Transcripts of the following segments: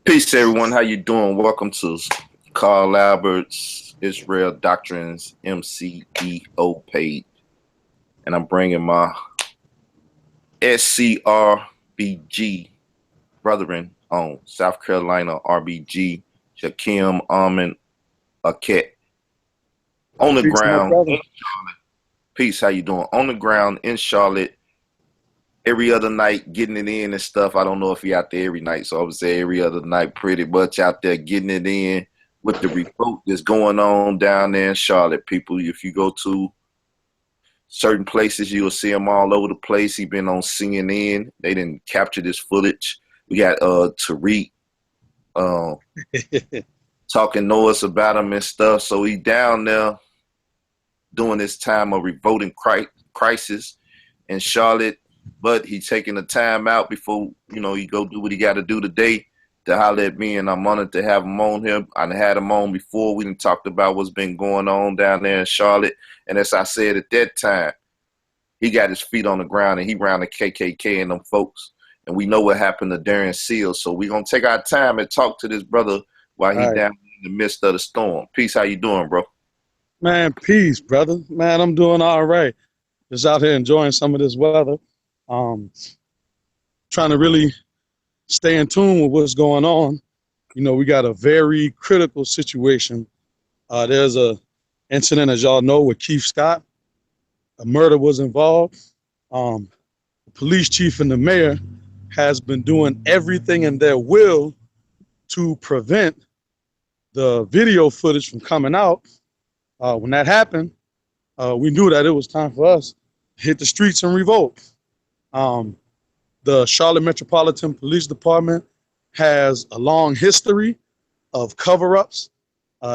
Peace, everyone. How you doing? Welcome to Carl Albert's Israel Doctrines MCEO page, and I'm bringing my SCRBG brethren on South Carolina RBG, Shakem, Akhet on the Peace, my ground. brother. Peace. How you doing? On the ground in Charlotte. Every other night, getting it in and stuff. I don't know if he out there every night, so I would say every other night, pretty much out there getting it in with the revolt that's going on down there in Charlotte. People, if you go to certain places, you'll see him all over the place. He been on CNN. They didn't capture this footage. We got Tariq uh, talking noise about him and stuff. So he down there doing this time of revolting crisis in Charlotte. But he's taking the time out before, he go do what he got to do today to holler at me, and I'm honored to have him on here. I had him on before. We done talked about what's been going on down there in Charlotte. And as I said at that time, he got his feet on the ground, and he around the KKK and them folks. And we know what happened to Darren Seals. So we're going to take our time and talk to this brother while he down in the midst of the storm. Peace, how you doing, bro? Man, peace, brother. Man, I'm doing all right. Just out here enjoying some of this weather. Trying to really stay in tune with what's going on. We got a very critical situation. There's a incident, as y'all know, with Keith Scott. A murder was involved. The police chief and the mayor has been doing everything in their will to prevent the video footage from coming out. When that happened, we knew that it was time for us to hit the streets and revolt. The Charlotte Metropolitan Police Department has a long history of cover-ups.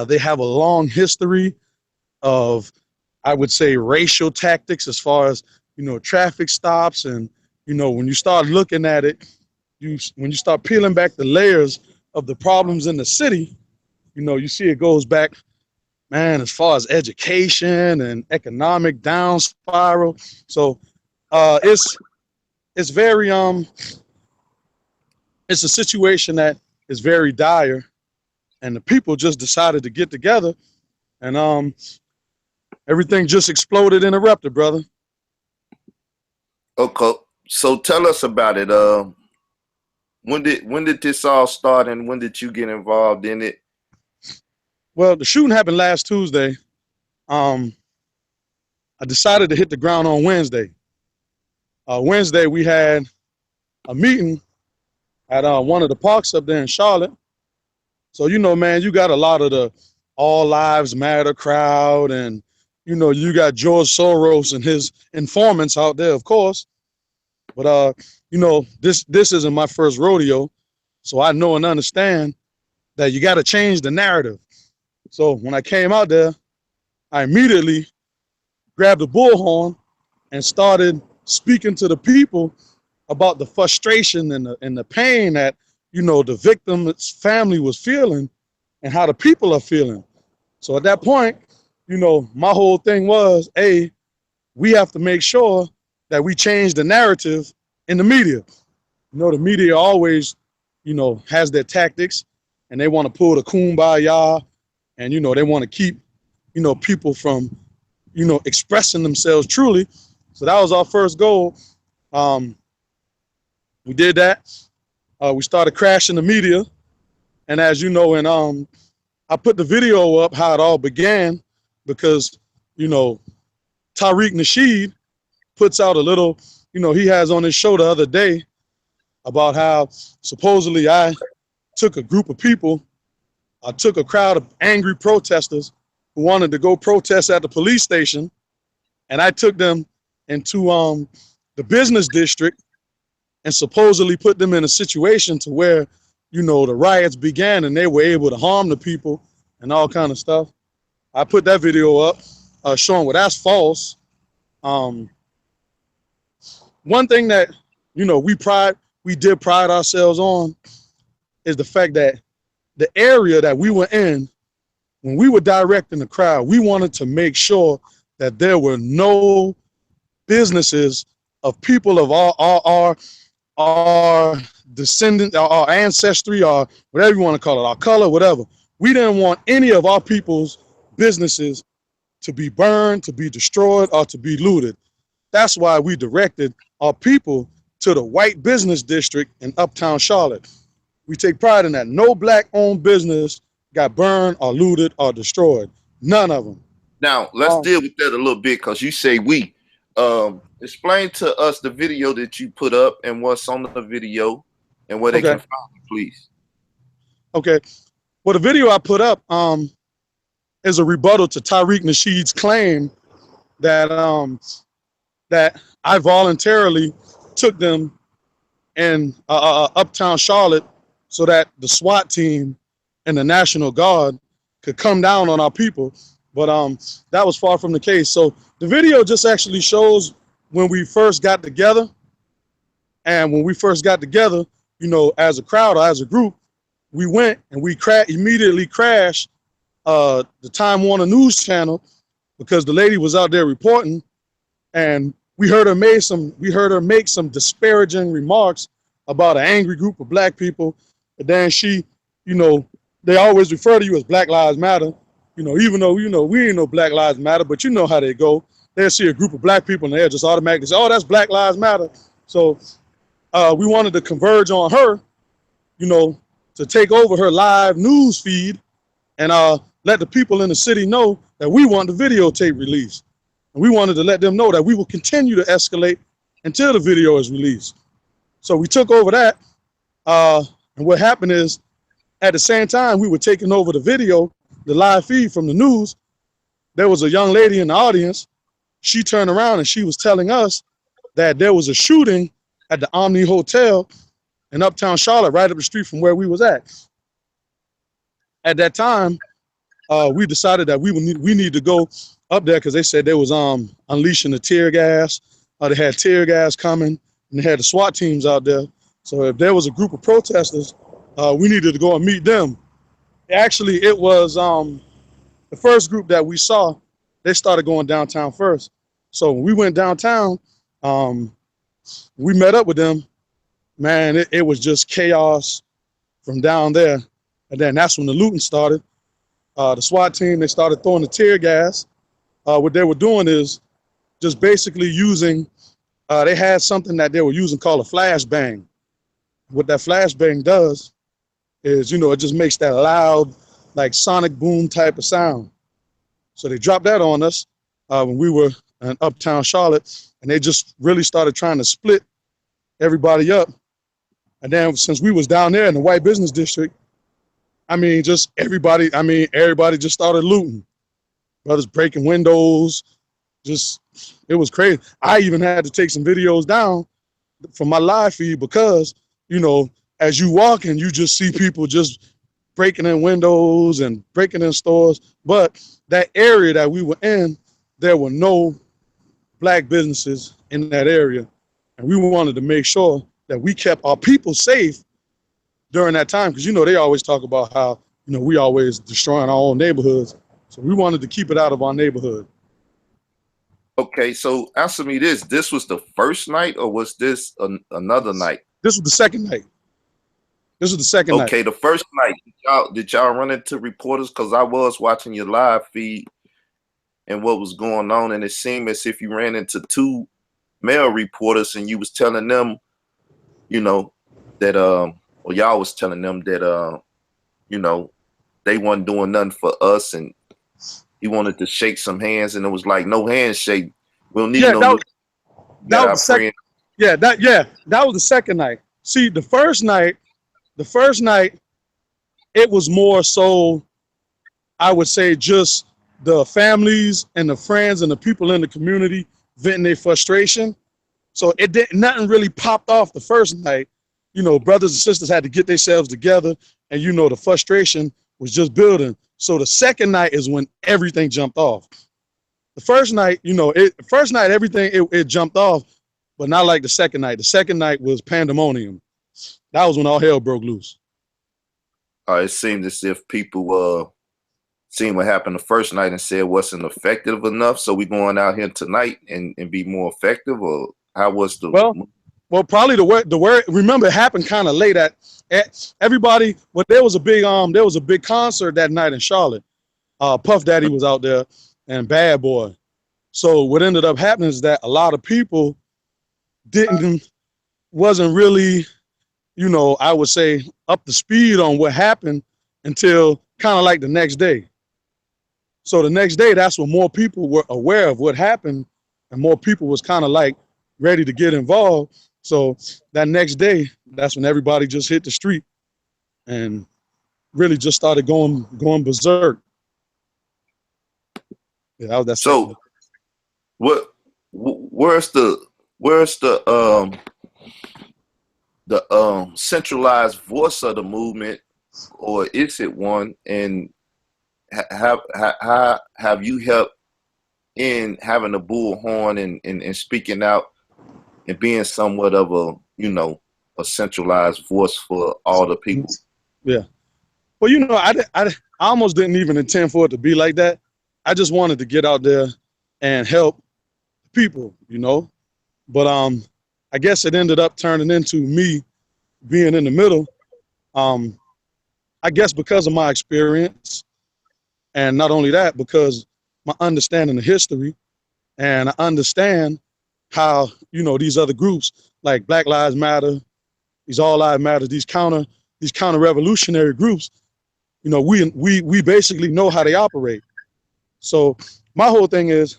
They have a long history of, I would say, racial tactics as far as, traffic stops. And, when you start looking at it, when you start peeling back the layers of the problems in the city, you see it goes back, man, as far as education and economic down spiral. So it's very it's a situation that is very dire, and the people just decided to get together, and everything just exploded and erupted, brother. Okay, so tell us about it. When did this all start, and when did you get involved in it? Well, the shooting happened last Tuesday. I decided to hit the ground on Wednesday. Wednesday, we had a meeting at one of the parks up there in Charlotte. So, man, you got a lot of the All Lives Matter crowd, and, you got George Soros and his informants out there, of course. But, this isn't my first rodeo, so I know and understand that you got to change the narrative. So when I came out there, I immediately grabbed a bullhorn and started speaking to the people about the frustration and the pain that, the victim's family was feeling and how the people are feeling. So at that point, my whole thing was, we have to make sure that we change the narrative in the media. The media always, has their tactics, and they want to pull the kumbaya, and, they want to keep, people from, expressing themselves truly. So that was our first goal. We did that. We started crashing the media. And as you know, and I put the video up how it all began because, Tariq Nasheed puts out a little, he has on his show the other day about how supposedly I took a group of people, I took a crowd of angry protesters who wanted to go protest at the police station, and I took them into the business district and supposedly put them in a situation to where, the riots began and they were able to harm the people and all kind of stuff. I put that video up showing, well, that's false. One thing that, we did pride ourselves on is the fact that the area that we were in, when we were directing the crowd, we wanted to make sure that there were no businesses of people of our descendant, our ancestry, or whatever you want to call it, our color, whatever. We didn't want any of our people's businesses to be burned, to be destroyed, or to be looted. That's why we directed our people to the white business district in Uptown Charlotte. We take pride in that. No black-owned business got burned or looted or destroyed. None of them. Now, let's deal with that a little bit because you say we. Explain to us the video that you put up and what's on the video and where they can find it, please. Okay. Well, the video I put up is a rebuttal to Tariq Nasheed's claim that that I voluntarily took them in Uptown Charlotte so that the SWAT team and the National Guard could come down on our people. But that was far from the case. So the video just actually shows when we first got together. And when we first got together, you know, as a crowd or as a group, we went and we immediately crashed the Time Warner News channel because the lady was out there reporting, and we heard her make some disparaging remarks about an angry group of black people. And then she, you know, they always refer to you as Black Lives Matter. You know, even though, you know, we ain't no Black Lives Matter, but you know how they go. They'll see a group of black people and they'll just automatically say, oh, that's Black Lives Matter. So we wanted to converge on her, you know, to take over her live news feed and let the people in the city know that we want the videotape released. And we wanted to let them know that we will continue to escalate until the video is released. So we took over that. And what happened is, at the same time we were taking over the video, the live feed from the news, there was a young lady in the audience. She turned around and she was telling us that there was a shooting at the Omni Hotel in Uptown Charlotte, right up the street from where we was at. At that time, we decided that we need to go up there because they said they was unleashing the tear gas. They had tear gas coming, and they had the SWAT teams out there. So if there was a group of protesters, we needed to go and meet them. Actually, it was the first group that we saw. They started going downtown first. So when we went downtown, we met up with them. Man, it was just chaos from down there. And then that's when the looting started. The SWAT team, they started throwing the tear gas. What they were doing is just basically using, they had something that they were using called a flashbang. What that flashbang does is, you know, it just makes that loud, like sonic boom type of sound. So they dropped that on us when we were in Uptown Charlotte, and they just really started trying to split everybody up. And then since we was down there in the white business district, everybody just started looting. Brothers breaking windows, it was crazy. I even had to take some videos down from my live feed because, you know, as you walk and you just see people just breaking in windows and breaking in stores. But that area that we were in, there were no black businesses in that area. And we wanted to make sure that we kept our people safe during that time. Because, you know, they always talk about how, you know, we always destroying our own neighborhoods. So we wanted to keep it out of our neighborhood. Okay, so answer me this. This was the first night or was this another night? This was the second night. This was the second night. Okay, the first night, did y'all run into reporters? Because I was watching your live feed and what was going on, and it seemed as if you ran into two male reporters and you was telling them, you know, that y'all was telling them that you know, they wasn't doing nothing for us, and he wanted to shake some hands, and it was like no handshake. We don't need no. That was the second. Yeah, that was the second night. See, the first night, it was more so, I would say, just the families and the friends and the people in the community venting their frustration. So nothing really popped off the first night. You know, brothers and sisters had to get themselves together, and you know, the frustration was just building. So the second night is when everything jumped off. The first night, you know, everything jumped off, but not like the second night. The second night was pandemonium. That was when all hell broke loose. It seemed as if people seen what happened the first night and said wasn't effective enough. So we going out here tonight and be more effective, or how was the? Well, Well, probably the word. Remember, it happened kind of late at everybody. Well, there was a big concert that night in Charlotte. Puff Daddy was out there and Bad Boy. So what ended up happening is that a lot of people wasn't really, I would say up to speed on what happened until kind of like the next day. So the next day, that's when more people were aware of what happened and more people was kind of like ready to get involved. So that next day, that's when everybody just hit the street and really just started going berserk. Yeah, that's So where's the centralized voice of the movement, or is it one? And have you helped in having a bullhorn and speaking out and being somewhat of a centralized voice for all the people? Yeah. Well, I almost didn't even intend for it to be like that. I just wanted to get out there and help people, But I guess it ended up turning into me being in the middle. I guess because of my experience, and not only that, because my understanding of history, and I understand how these other groups like Black Lives Matter, these All Lives Matter, these counter revolutionary groups, we basically know how they operate. So my whole thing is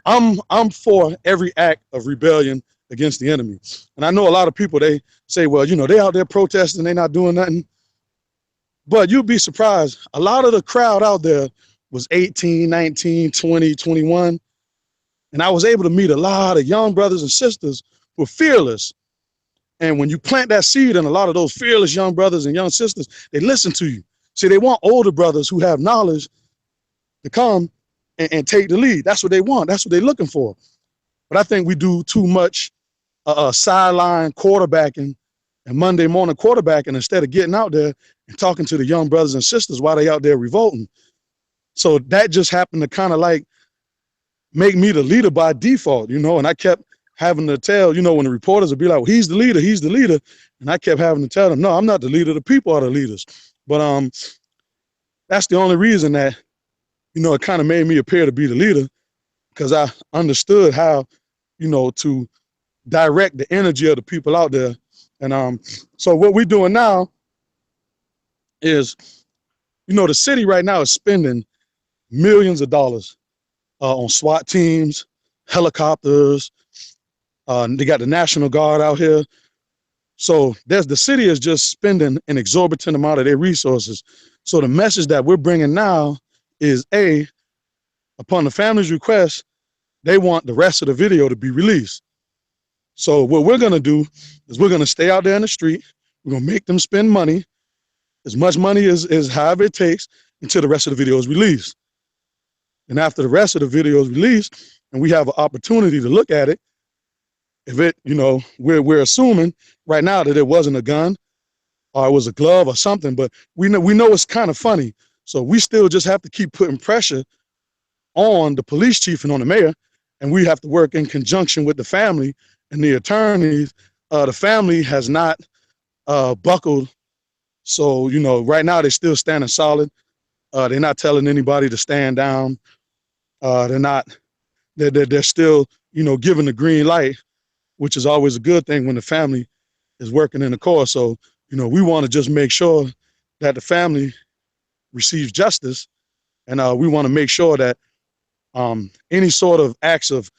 I'm for every act of rebellion against the enemy. And I know a lot of people, they say, well, they out there protesting, they not doing nothing. But you'd be surprised. A lot of the crowd out there was 18, 19, 20, 21. And I was able to meet a lot of young brothers and sisters who are fearless. And when you plant that seed in a lot of those fearless young brothers and young sisters, they listen to you. See, they want older brothers who have knowledge to come and take the lead. That's what they want. That's what they're looking for. But I think we do too much sideline quarterbacking and Monday morning quarterbacking instead of getting out there and talking to the young brothers and sisters while they out there revolting. So that just happened to kind of like make me the leader by default, and I kept having to tell, when the reporters would be like, well, he's the leader. And I kept having to tell them, no, I'm not the leader. The people are the leaders. But that's the only reason that, it kind of made me appear to be the leader, because I understood how, to direct the energy of the people out there. And so what we're doing now is, the city right now is spending millions of dollars on SWAT teams, helicopters. They got the National Guard out here. So the city is just spending an exorbitant amount of their resources. So the message that we're bringing now is upon the family's request, they want the rest of the video to be released. So what we're going to do is we're going to stay out there in the street. We're going to make them spend money, as much money as however it takes, until the rest of the video is released. And after the rest of the video is released and we have an opportunity to look at it, if it, we're assuming right now that it wasn't a gun or it was a glove or something, but we know it's kind of funny. So we still just have to keep putting pressure on the police chief and on the mayor, and we have to work in conjunction with the family and the attorneys. The family has not buckled. So, right now they're still standing solid. They're not telling anybody to stand down. They're still, giving the green light, which is always a good thing when the family is working in the cause. So, we want to just make sure that the family receives justice. And we want to make sure that any sort of acts of,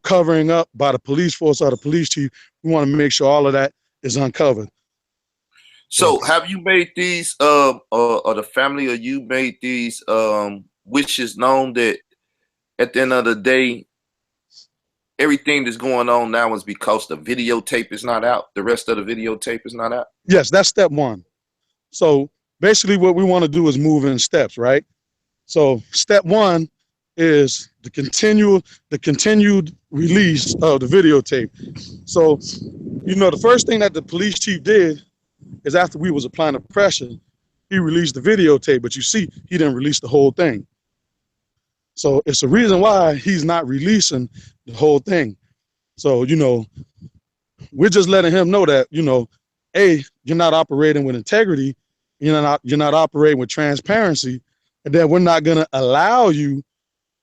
covering up by the police force or the police chief, we want to make sure all of that is uncovered. So have you made these, or the family or you made these wishes known that at the end of the day, everything that's going on now is because the videotape is not out? The rest of the videotape is not out? Yes, that's step one. So basically what we want to do is move in steps, right? So step one is the continued release of the videotape. So, the first thing that the police chief did is after we was applying the pressure, he released the videotape, but you see, he didn't release the whole thing. So it's a reason why he's not releasing the whole thing. So, we're just letting him know that, you know, A, you're not operating with integrity, you're not operating with transparency, and that we're not going to allow you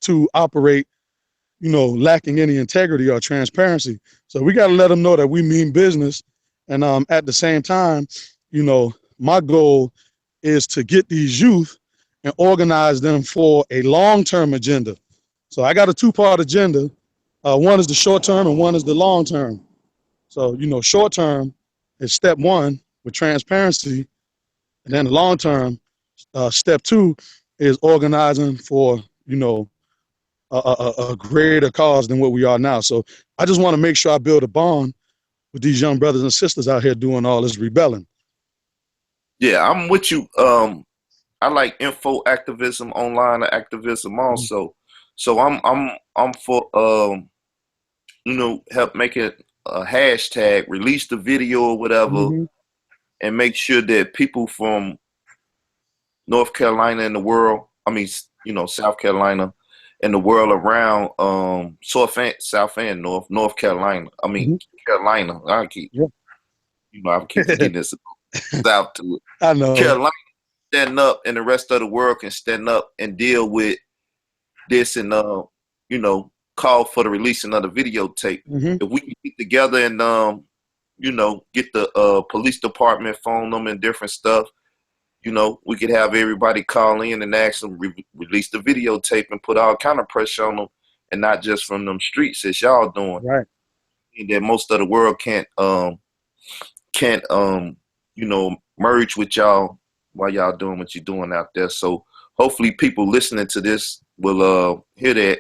to operate, you know, lacking any integrity or transparency. So we got to let them know that we mean business. And at the same time, you know, my goal is to get these youth and organize them for a long-term agenda. So I got a two-part agenda. One is the short term and one is the long term. So, you know, short term is step one with transparency. And then the long term, step two is organizing for, you know, a greater cause than what we are now. So I just want to make sure I build a bond with these young brothers and sisters out here doing all this rebelling. Yeah, I'm with you. I like info activism, online activism also. So I'm for you know, help make it a hashtag, release the video or whatever, and make sure that people from North Carolina and the world, I mean, you know, South Carolina and the world around, South and North Carolina. I mean, Carolina. I keep, you know, I keep getting this South to it. I know. Carolina stand up, and the rest of the world can stand up and deal with this, and you know, call for the releasing of the videotape. If we can get together and you know, get the police department, phone them and different stuff, you know, we could have everybody call in and ask them release the videotape and put all kind of pressure on them, and not just from them streets as y'all doing. Right. And that most of the world can't you know, merge with y'all while y'all doing what you're doing out there. So hopefully people listening to this will hear that.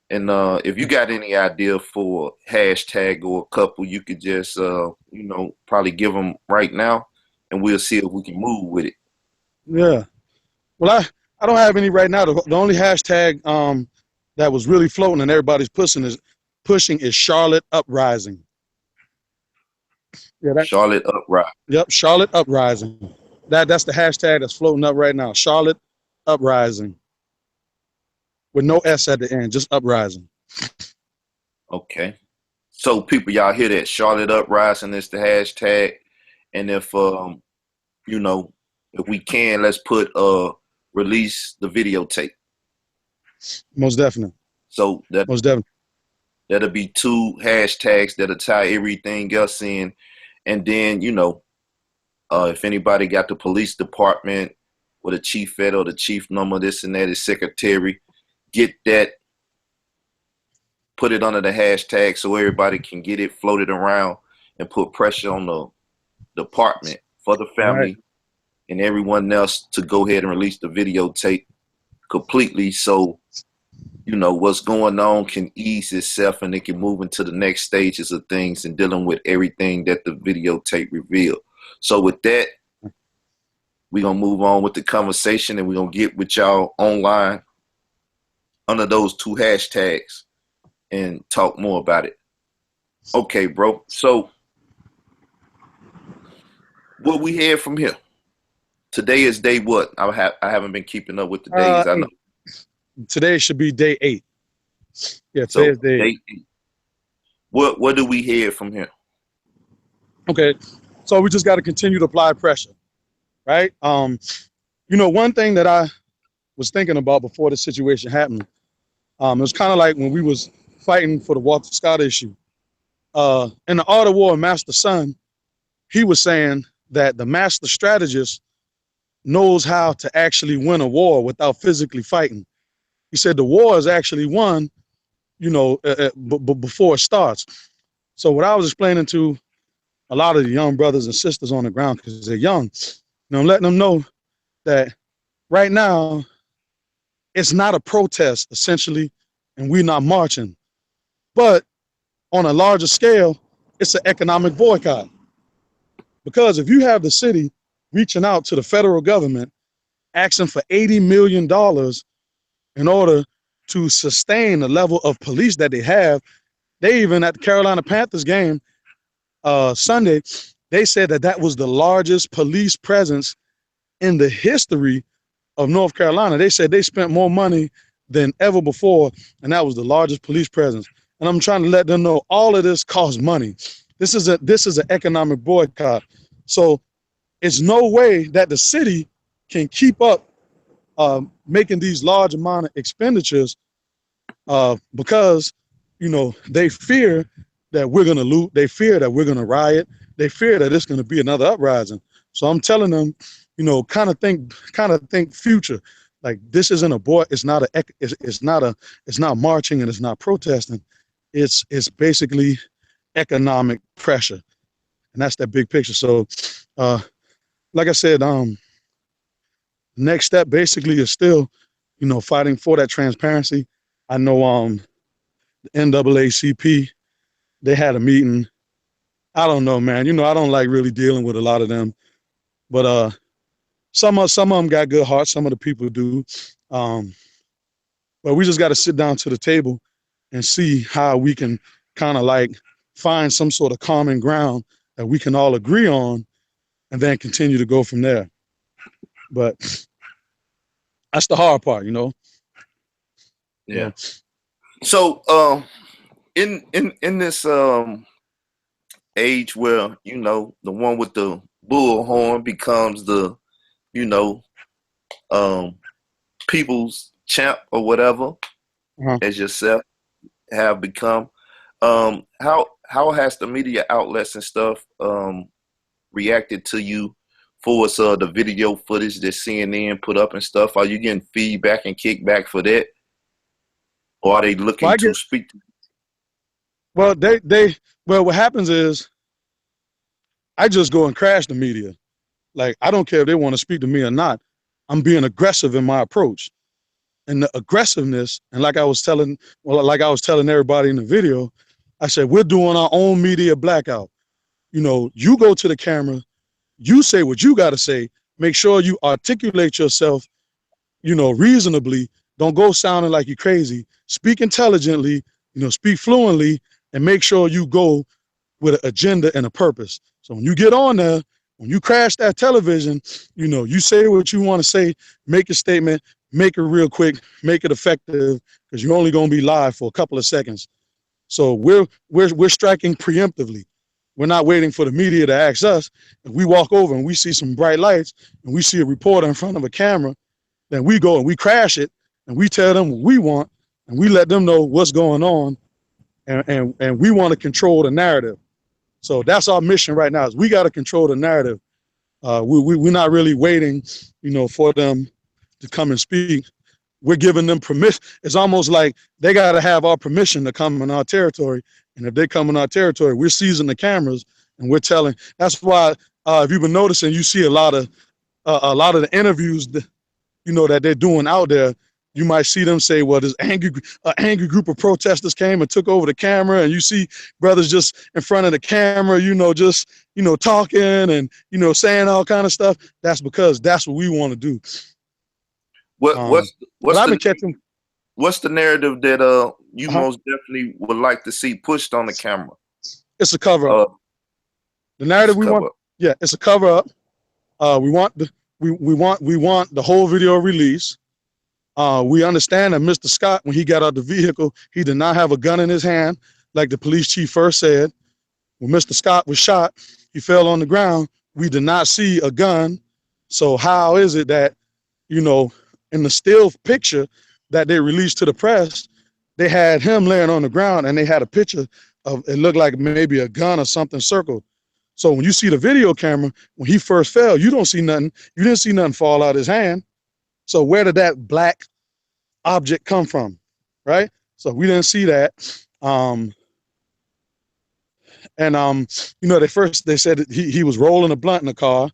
And if you got any idea for a hashtag or a couple, you could just you know, probably give them right now, and we'll see if we can move with it. Yeah. Well, I don't have any right now. The only hashtag that was really floating and everybody's pushing is Charlotte Uprising. Yeah, Charlotte Uprising. Yep, Charlotte Uprising. That's the hashtag that's floating up right now. Charlotte Uprising. With no S at the end, just Uprising. Okay. So people, y'all hear that? Charlotte Uprising is the hashtag. And if you know, if we can, let's put release the videotape. Most definitely. So that most definitely. That'll be two hashtags that'll tie everything else in. And then, you know, if anybody got the police department or the chief ed or the chief number, this and that, his secretary, get that, put it under the hashtag so everybody can get it floated around and put pressure on the department for the family and everyone else to go ahead and release the videotape completely, so you know what's going on can ease itself and it can move into the next stages of things and dealing with everything that the videotape revealed. So with that, we're gonna move on with the conversation, and we're gonna get with y'all online under those two hashtags and talk more about it. Okay, bro. So what we hear from here? Today is day what? I haven't been keeping up with the days. I know. Today should be day 8. Yeah, So today is day 8. What do we hear from here? Okay, so we just got to continue to apply pressure, right? You know, one thing that I was thinking about before this situation happened, it was kind of like when we was fighting for the Walter Scott issue. In the Art of War, Master Sun, he was saying that the master strategist knows how to actually win a war without physically fighting. He said the war is actually won, you know, before it starts. So what I was explaining to a lot of the young brothers and sisters on the ground, because they're young, you know, I'm letting them know that right now it's not a protest, essentially, and we're not marching. But on a larger scale, it's an economic boycott. Because if you have the city reaching out to the federal government, asking for $80 million in order to sustain the level of police that they have, they even at the Carolina Panthers game Sunday, they said that was the largest police presence in the history of North Carolina. They said they spent more money than ever before, and that was the largest police presence. And I'm trying to let them know all of this costs money. This is an economic boycott. So it's no way that the city can keep up making these large amount of expenditures because they fear that we're going to loot. They fear that we're going to riot. They fear that it's going to be another uprising. So I'm telling them, kind of think future. Like this isn't a boy. It's not it's not marching and it's not protesting. It's basically economic pressure, and that's that big picture. So, like I said, next step basically is still, fighting for that transparency. I know the NAACP, they had a meeting. I don't know, man. I don't like really dealing with a lot of them, but some of them got good hearts. Some of the people do, but we just got to sit down to the table and see how we can kind of like find some sort of common ground that we can all agree on, and then continue to go from there. But that's the hard part, Yeah. So, in this age where the one with the bullhorn becomes the people's champ or whatever, as yourself have become, how has the media outlets and stuff reacted to you for the video footage that CNN put up and stuff? Are you getting feedback and kickback for that, or are they looking to speak to you? Well, well, what happens is I just go and crash the media. Like, I don't care if they want to speak to me or not. I'm being aggressive in my approach. And the aggressiveness, and like I was telling everybody in the video, I said, we're doing our own media blackout. You go to the camera, you say what you got to say, make sure you articulate yourself, reasonably. Don't go sounding like you're crazy. Speak intelligently, speak fluently, and make sure you go with an agenda and a purpose. So when you get on there, when you crash that television, you say what you want to say, make a statement, make it real quick, make it effective, because you're only going to be live for a couple of seconds. So we're striking preemptively. We're not waiting for the media to ask us. If we walk over and we see some bright lights and we see a reporter in front of a camera, then we go and we crash it and we tell them what we want and we let them know what's going on, and we want to control the narrative. So that's our mission right now, is we got to control the narrative. We're not really waiting, for them to come and speak. We're giving them permission. It's almost like they got to have our permission to come in our territory. And if they come in our territory, we're seizing the cameras and we're telling. That's why, if you've been noticing, you see a lot of the interviews that, that they're doing out there. You might see them say, well, this angry group of protesters came and took over the camera, and you see brothers just in front of the camera, just, talking and, saying all kind of stuff. That's because that's what we want to do. What's the narrative that you most definitely would like to see pushed on the camera? It's a cover up. The narrative we want, it's a cover up. We want the whole video release. We understand that Mr. Scott, when he got out the vehicle, he did not have a gun in his hand, like the police chief first said. When Mr. Scott was shot, he fell on the ground. We did not see a gun. So how is it that, in the still picture that they released to the press, they had him laying on the ground and they had a picture of, it looked like maybe a gun or something circled. So when you see the video camera, when he first fell, you don't see nothing. You didn't see nothing fall out of his hand. So where did that black object come from, right? So we didn't see that. They said that he was rolling a blunt in the car.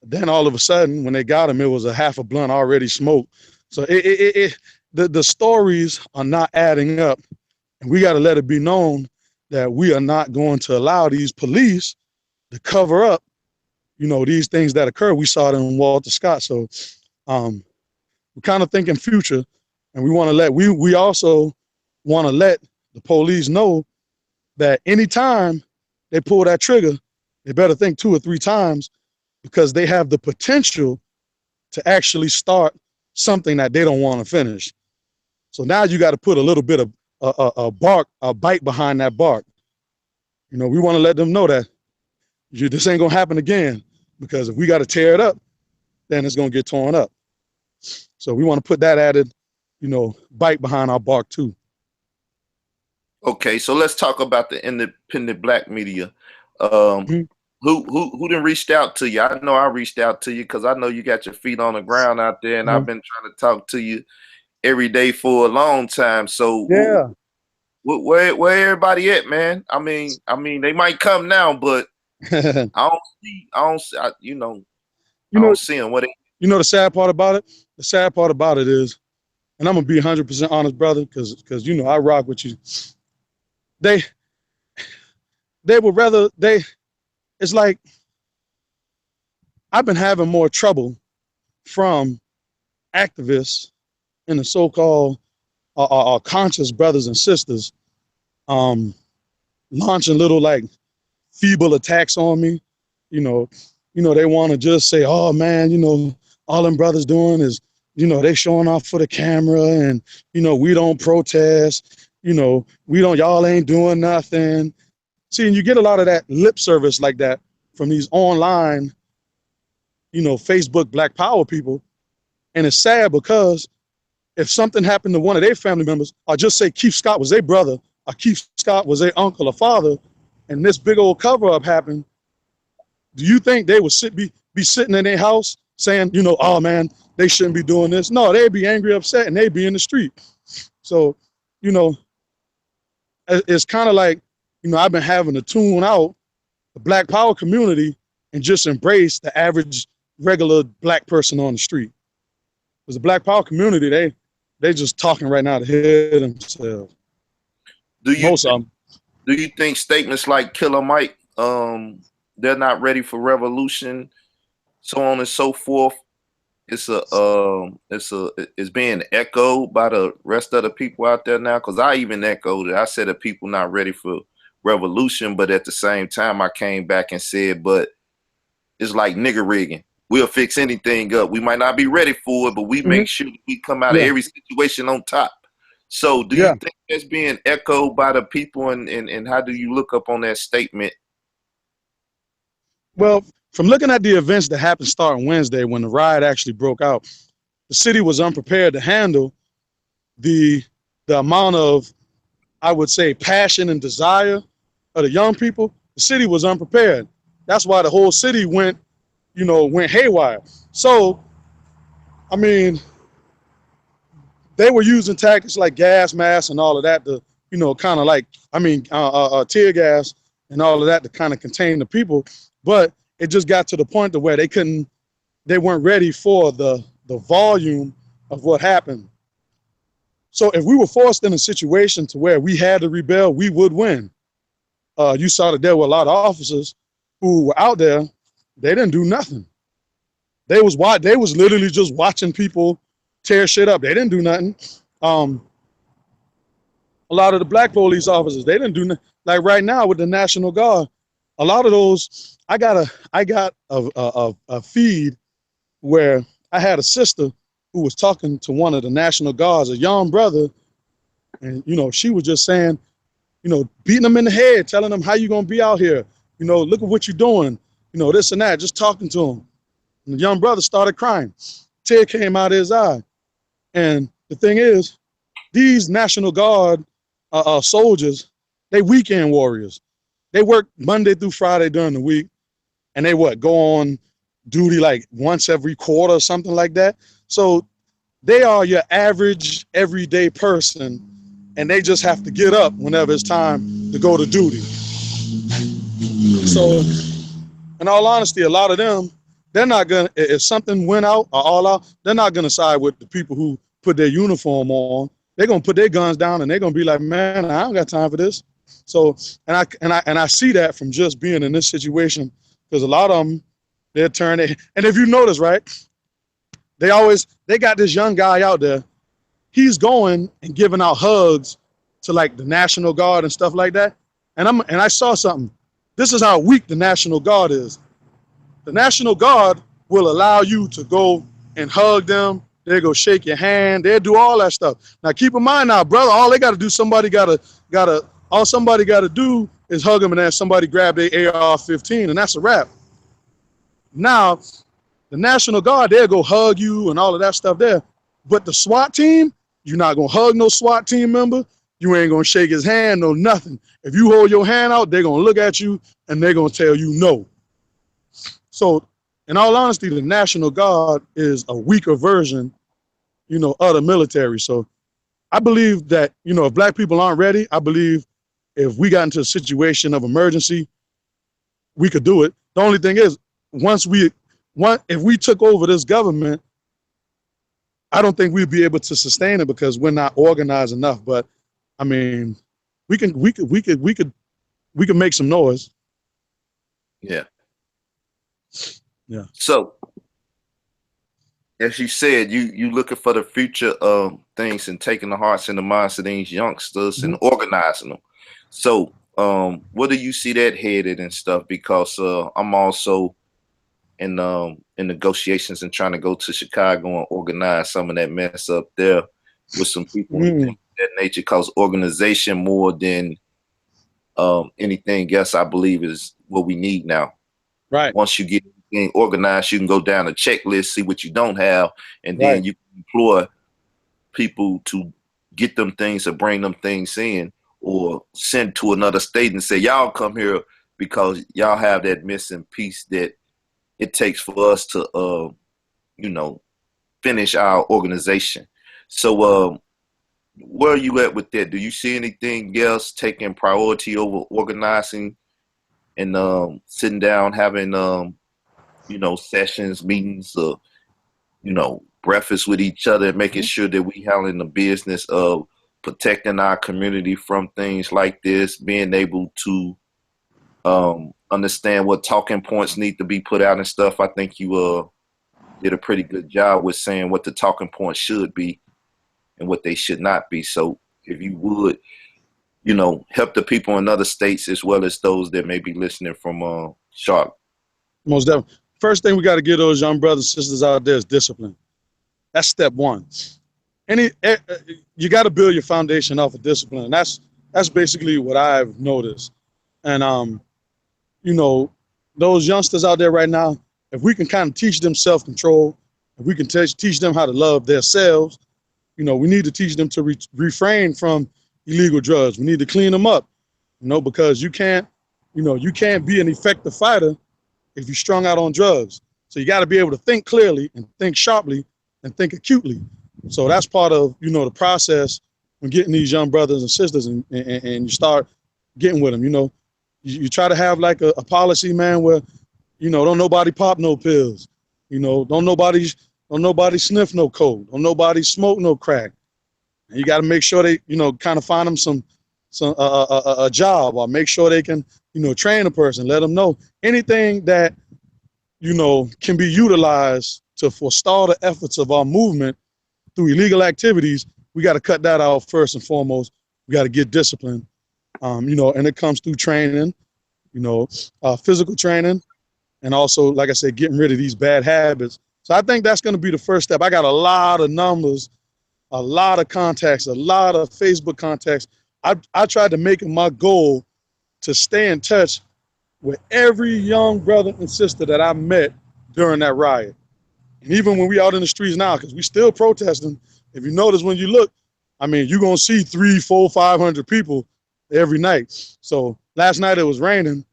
Then all of a sudden, when they got him, it was a half a blunt already smoked. So the stories are not adding up, and we got to let it be known that we are not going to allow these police to cover up, these things that occur. We saw it in Walter Scott. So we're kind of thinking future, and we also want to let the police know that anytime they pull that trigger, they better think 2 or 3 times, because they have the potential to actually start something that they don't want to finish. So now you got to put a little bit of a bite behind that bark. We want to let them know that this ain't gonna happen again, because if we got to tear it up, then it's gonna get torn up. So we want to put that added, bite behind our bark too. Okay, so let's talk about the independent black media. Who done reached out to you? I know I reached out to you because I know you got your feet on the ground out there, and I've been trying to talk to you every day for a long time. So yeah, where everybody at, man? I mean, they might come now, but I don't see, I don't see them. What they? The sad part about it? The sad part about it is, and I'm gonna be 100% honest, brother, because I rock with you. They would rather it's like I've been having more trouble from activists and the so-called conscious brothers and sisters launching little like feeble attacks on me. They want to just say, oh man, all them brothers doing is, they showing off for the camera, and we don't protest, y'all ain't doing nothing. See, and you get a lot of that lip service like that from these online, Facebook Black Power people. And it's sad because if something happened to one of their family members, or just say Keith Scott was their brother, or Keith Scott was their uncle or father, and this big old cover-up happened, do you think they would be sitting in their house saying, oh man, they shouldn't be doing this? No, they'd be angry, upset, and they'd be in the street. So, it's kind of like, I've been having to tune out the Black Power community and just embrace the average, regular black person on the street. Because the Black Power community, they just talking right now to hear themselves. Do you think statements like Killer Mike, they're not ready for revolution, so on and so forth, it's being echoed by the rest of the people out there now? Because I even echoed it. I said that people not ready for revolution, but at the same time I came back and said, but it's like nigger rigging. We'll fix anything up. We might not be ready for it, but we make sure we come out of every situation on top. So do you think that's being echoed by the people, and how do you look up on that statement? Well, from looking at the events that happened starting Wednesday when the riot actually broke out, the city was unprepared to handle the amount of, I would say, passion and desire of the young people. The city was unprepared. That's why the whole city went haywire. So, I mean, they were using tactics like gas masks and all of that to, kind of like, tear gas and all of that to kind of contain the people. But it just got to the point to where they weren't ready for the volume of what happened. So if we were forced in a situation to where we had to rebel, we would win. You saw that there were a lot of officers who were out there. They didn't do nothing. They was literally just watching people tear shit up. They didn't do nothing. A lot of the black police officers, they didn't do nothing. Like right now with the National Guard, a lot of those, I got a feed where I had a sister who was talking to one of the National Guards, a young brother, and she was just saying, beating them in the head, telling them how you gonna be out here, look at what you're doing, this and that, just talking to him. And the young brother started crying. Tear came out of his eye. And the thing is, these National Guard soldiers, they weekend warriors. They work Monday through Friday during the week, and they go on duty like once every quarter or something like that. So they are your average everyday person, and they just have to get up whenever it's time to go to duty. So in all honesty, a lot of them, they're not gonna, if something went out or all out, they're not gonna side with the people who put their uniform on. They're gonna put their guns down and they're gonna be like, man, I don't got time for this. So, and I see that from just being in this situation, because a lot of them, they're turning. And if you notice, right, they got this young guy out there. He's going and giving out hugs to like the National Guard and stuff like that. And I saw something. This is how weak the National Guard is. The National Guard will allow you to go and hug them. They go shake your hand. They'll do all that stuff. Now keep in mind now, brother, all they got to do, somebody got to do is hug them and then somebody grab their AR-15 and that's a wrap. Now, the National Guard, they'll go hug you and all of that stuff there. But the SWAT team, you're not going to hug no SWAT team member. You ain't going to shake his hand, no nothing. If you hold your hand out, they're going to look at you and they're going to tell you no. So, in all honesty, the National Guard is a weaker version, you know, of the military. So, I believe that, you know, if black people aren't ready, I believe if we got into a situation of emergency, we could do it. The only thing is, if we took over this government, I don't think we'd be able to sustain it because we're not organized enough. But I mean, we could make some noise. Yeah. Yeah. So, as you said, you looking for the future of things and taking the hearts and the minds of these youngsters and organizing them. So, where do you see that headed and stuff? Because I'm also in negotiations and trying to go to Chicago and organize some of that mess up there with some people and things of that nature. Because organization more than anything else, I believe, is what we need now. Right. Once you get everything organized, you can go down a checklist, see what you don't have, and then you can employ people to get them things or bring them things in, or send to another state and say, y'all come here because y'all have that missing piece that it takes for us to, you know, finish our organization. So where are you at with that? Do you see anything else taking priority over organizing and sitting down, having, you know, sessions, meetings, you know, breakfast with each other, and making sure that we handling the business of protecting our community from things like this, being able to understand what talking points need to be put out and stuff? I think you did a pretty good job with saying what the talking points should be and what they should not be. So if you would, you know, help the people in other states as well as those that may be listening from Charlotte. Most definitely. First thing we got to give those young brothers and sisters out there is discipline. That's step one. You got to build your foundation off of discipline. And that's basically what I've noticed. And you know, those youngsters out there right now, if we can kind of teach them self-control, if we can teach them how to love themselves, you know, we need to teach them to refrain from illegal drugs. We need to clean them up, you know, because you can't be an effective fighter if you're strung out on drugs. So you got to be able to think clearly and think sharply and think acutely. So that's part of, you know, the process when getting these young brothers and sisters and you start getting with them. You know, you try to have like a policy, man, where, you know, don't nobody pop no pills, you know, don't nobody sniff no coke, don't nobody smoke no crack. And you got to make sure they, you know, kind of find them a job, or make sure they can, you know, train a person, let them know anything that, you know, can be utilized to forestall the efforts of our movement through illegal activities. We got to cut that out first and foremost. We got to get discipline, you know, and it comes through training, you know, physical training, and also, like I said, getting rid of these bad habits. So I think that's going to be the first step. I got a lot of numbers, a lot of contacts, a lot of Facebook contacts. I tried to make it my goal to stay in touch with every young brother and sister that I met during that riot. And even when we out in the streets now, because we still protesting, if you notice when you look, I mean, you're going to see 300, 400, 500 people every night. So last night it was raining,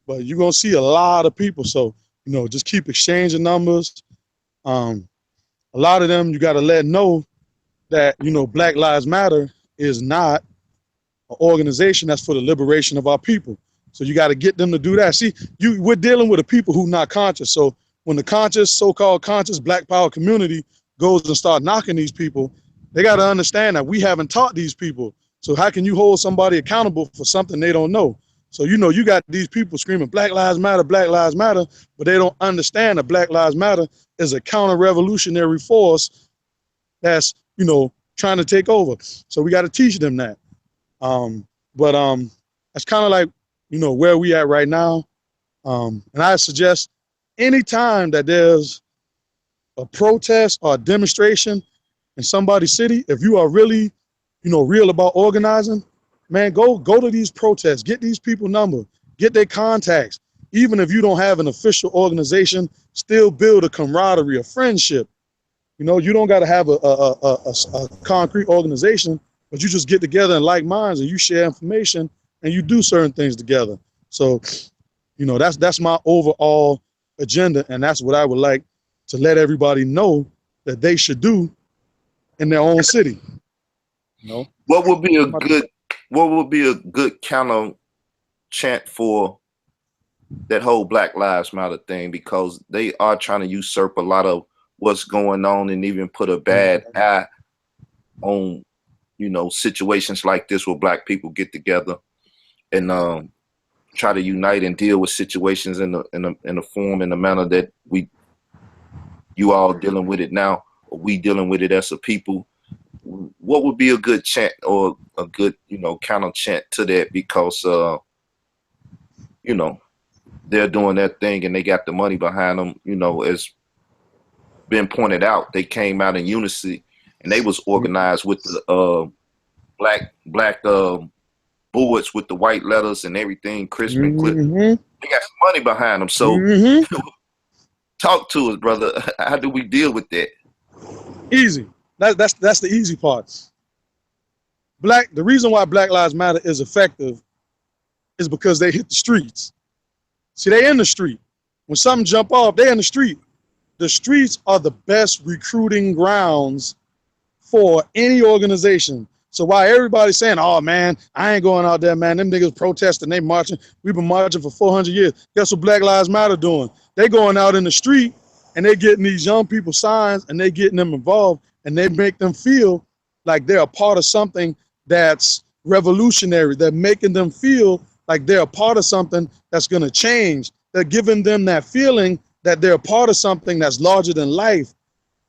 but you're going to see a lot of people. So, you know, just keep exchanging numbers. A lot of them, you got to let know that, you know, Black Lives Matter is not an organization that's for the liberation of our people. So you got to get them to do that. See, we're dealing with the people who not conscious. So when the conscious, so-called conscious Black Power community goes and start knocking these people, they got to understand that we haven't taught these people. So how can you hold somebody accountable for something they don't know? So, you know, you got these people screaming Black Lives Matter, but they don't understand that Black Lives Matter is a counter-revolutionary force that's, you know, trying to take over. So we got to teach them that. That's kind of like, you know, where we at right now. And I suggest anytime that there's a protest or a demonstration in somebody's city, if you are really, you know, real about organizing, man, go to these protests, get these people number, get their contacts. Even if you don't have an official organization, still build a camaraderie, a friendship. You know, you don't got to have a concrete organization, but you just get together in like minds and you share information and you do certain things together. So, you know, that's my overall agenda, and that's what I would like to let everybody know that they should do in their own city. You know, what would be a good counter chant for that whole Black Lives Matter thing, because they are trying to usurp a lot of what's going on and even put a bad eye on, you know, situations like this where Black people get together and try to unite and deal with situations in the form and the manner that you all dealing with it now, or we dealing with it as a people. What would be a good chant or a good, you know, counter chant to that? Because you know, they're doing their thing and they got the money behind them. You know, as been pointed out, they came out in unison and they was organized with the black boards with the white letters and everything, crisp and clip. They got some money behind them. So talk to us, brother. How do we deal with that? Easy. That's the easy part. The reason why Black Lives Matter is effective is because they hit the streets. See, they in the street. When something jump off, they in the street. The streets are the best recruiting grounds for any organization. So while everybody's saying, oh man, I ain't going out there, man, them niggas protesting, they marching, we've been marching for 400 years. Guess what Black Lives Matter doing? They going out in the street and they getting these young people signs and they getting them involved and they make them feel like they're a part of something that's revolutionary. They're making them feel like they're a part of something that's gonna change. They're giving them that feeling that they're a part of something that's larger than life.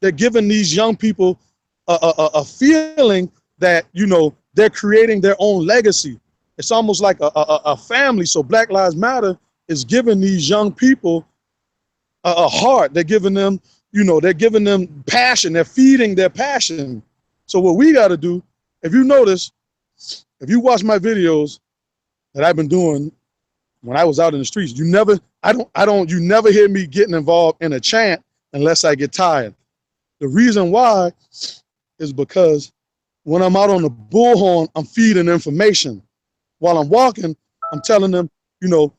They're giving these young people a feeling that, you know, they're creating their own legacy. It's almost like a family. So Black Lives Matter is giving these young people a heart. They're giving them, you know, they're giving them passion. They're feeding their passion. So what we got to do, if you notice, if you watch my videos that I've been doing when I was out in the streets, you never hear me getting involved in a chant unless I get tired. The reason why is because when I'm out on the bullhorn, I'm feeding information. While I'm walking, I'm telling them, you know,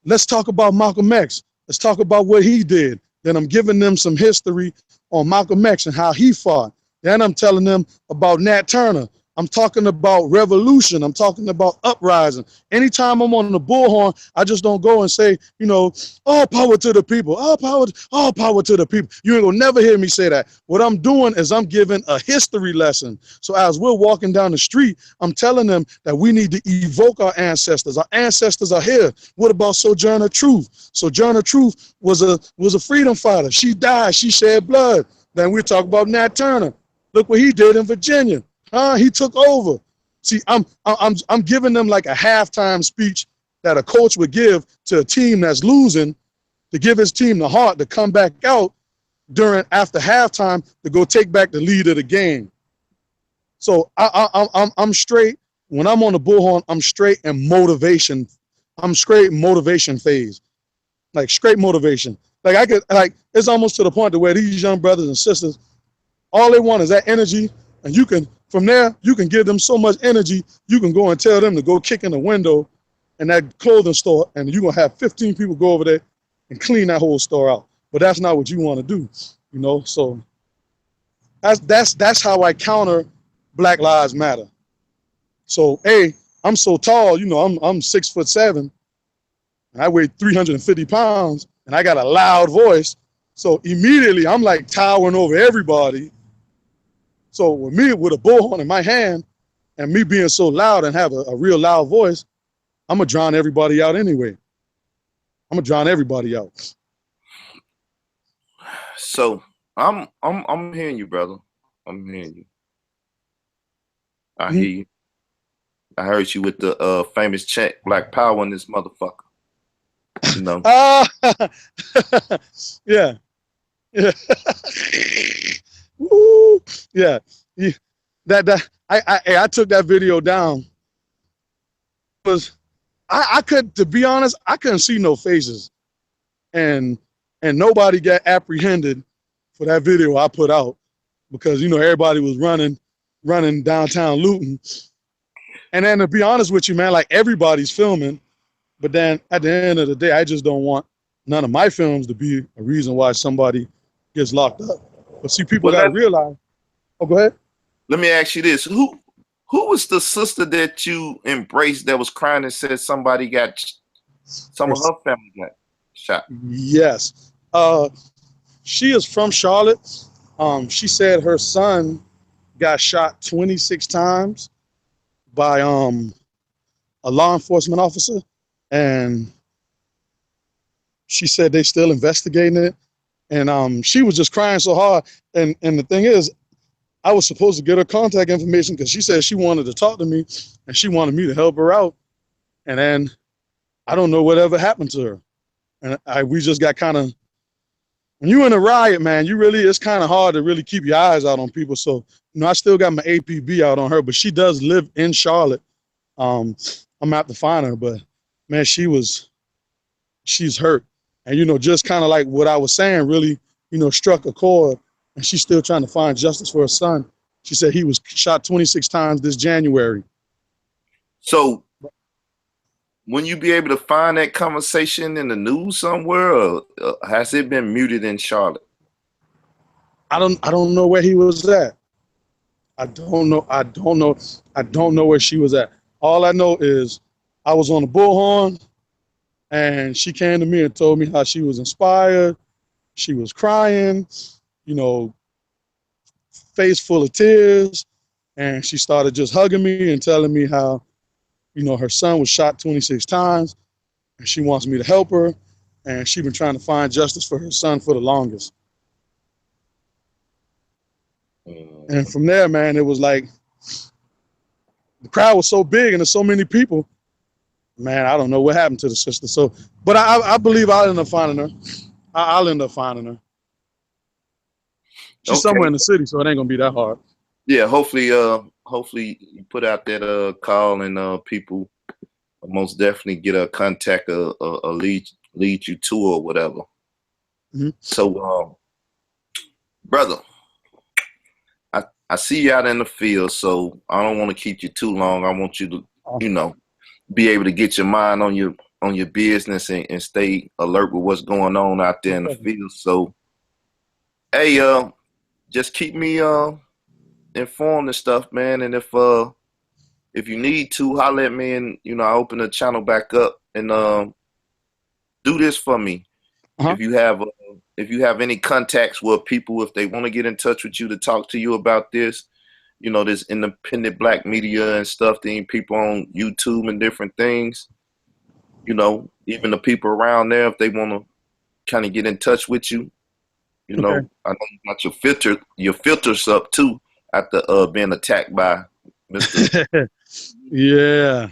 let's talk about Malcolm X. Let's talk about what he did. Then I'm giving them some history on Malcolm X and how he fought. Then I'm telling them about Nat Turner. I'm talking about revolution. I'm talking about uprising. Anytime I'm on the bullhorn, I just don't go and say, you know, all power to the people, all power to the people. You ain't gonna never hear me say that. What I'm doing is I'm giving a history lesson. So as we're walking down the street, I'm telling them that we need to evoke our ancestors. Our ancestors are here. What about Sojourner Truth? Sojourner Truth was a freedom fighter. She died. She shed blood. Then we talk about Nat Turner. Look what he did in Virginia. He took over. See, I'm giving them like a halftime speech that a coach would give to a team that's losing, to give his team the heart to come back out after halftime to go take back the lead of the game. So I'm straight. When I'm on the bullhorn, I'm straight in motivation. I'm straight in motivation phase, like straight motivation. Like it's almost to the point to where these young brothers and sisters, all they want is that energy, and from there, you can give them so much energy, you can go and tell them to go kick in the window in that clothing store, and you're going to have 15 people go over there and clean that whole store out. But that's not what you want to do, you know? So that's how I counter Black Lives Matter. So, I'm so tall, you know, I'm 6'7", and I weigh 350 pounds, and I got a loud voice. So immediately, I'm like towering over everybody. So with me, with a bullhorn in my hand and me being so loud and have a real loud voice, I'm gonna drown everybody out anyway. I'm gonna drown everybody out. So I'm hearing you, brother. I'm hearing you. I hear you. I heard you with the famous chant, Black Power in this motherfucker. You know. Yeah. Yeah. Woo. Yeah. I took that video down was, I could, to be honest, I couldn't see no faces, and nobody got apprehended for that video I put out because everybody was running downtown looting. And then to be honest with you, man, like everybody's filming, but then at the end of the day, I just don't want none of my films to be a reason why somebody gets locked up. But see, people Well, got to realize. Oh, go ahead. let me ask you this: who was the sister that you embraced that was crying and said somebody got some of her family got shot? Yes. She is from Charlotte. She said her son got shot 26 times by a law enforcement officer, and she said they still investigating it. And she was just crying so hard. And the thing is, I was supposed to get her contact information because she said she wanted to talk to me and she wanted me to help her out. And then I don't know whatever happened to her. And we just got kind of, when you're in a riot, man, it's kind of hard to really keep your eyes out on people. So, I still got my APB out on her, but she does live in Charlotte. I'm gonna have to find her, but man, she's hurt. And, just kind of like what I was saying, really, struck a chord. And she's still trying to find justice for her son. She said he was shot 26 times this January. So, will you be able to find that conversation in the news somewhere, or has it been muted in Charlotte? I don't know where he was at. I don't know where she was at. All I know is I was on the bullhorn, and she came to me and told me how she was inspired. She was crying, face full of tears, and she started just hugging me and telling me how, her son was shot 26 times, and she wants me to help her, and she's been trying to find justice for her son for the longest. And from there, man, it was like the crowd was so big and there's so many people. Man, I don't know what happened to the sister. So, but I believe I'll end up finding her. I'll end up finding her. She's somewhere in the city, so it ain't gonna be that hard. Yeah, hopefully you put out that call and people most definitely get a contact or lead you to or whatever. Mm-hmm. So, brother, I see you out in the field, so I don't want to keep you too long. I want you to, be able to get your mind on your business and stay alert with what's going on out there in the field. So, hey, just keep me informed and stuff, man. And if you need to, holler at me, and I open the channel back up and do this for me. If you have any contacts with people, if they want to get in touch with you to talk to you about this, this independent black media and stuff, then people on YouTube and different things, even the people around there, if they want to kind of get in touch with you, I know you got your filters up too after being attacked by Mr. Yeah.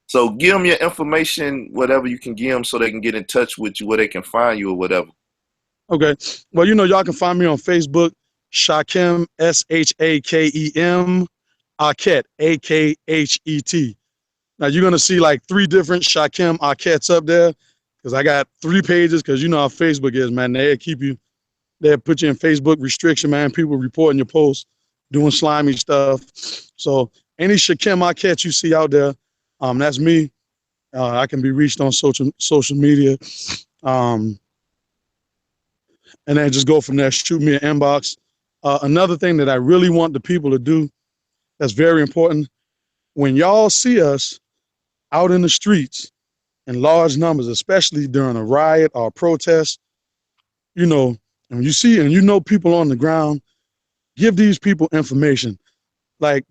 So give them your information, whatever you can give them, so they can get in touch with you, where they can find you or whatever. Okay. Well, y'all can find me on Facebook, Shakem, Shakem, Akhet, Akhet. Now you're gonna see like 3 different Shakem Akhets up there, because I got 3 pages. Because how Facebook is, man. They'll put you in Facebook restriction, man. People reporting your posts, doing slimy stuff. So any Shakem Akhet you see out there, that's me. I can be reached on social media. And then just go from there. Shoot me an inbox. Another thing that I really want the people to do, that's very important, when y'all see us out in the streets in large numbers, especially during a riot or a protest, and you see and people on the ground, give these people information. Like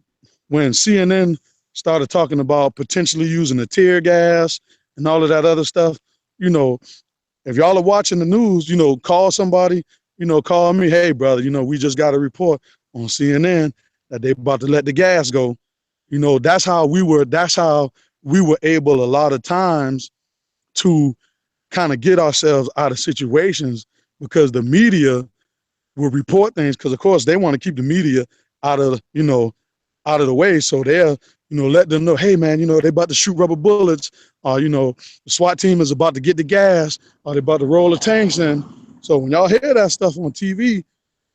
when CNN started talking about potentially using the tear gas and all of that other stuff, if y'all are watching the news, call somebody, call me. Hey, brother, we just got a report on CNN that they about to let the gas go. That's how we were able a lot of times to kind of get ourselves out of situations, because the media will report things, because of course they want to keep the media out of the way. So let them know, hey man, they about to shoot rubber bullets, or the SWAT team is about to get the gas, or they about to roll the tanks in. So when y'all hear that stuff on TV,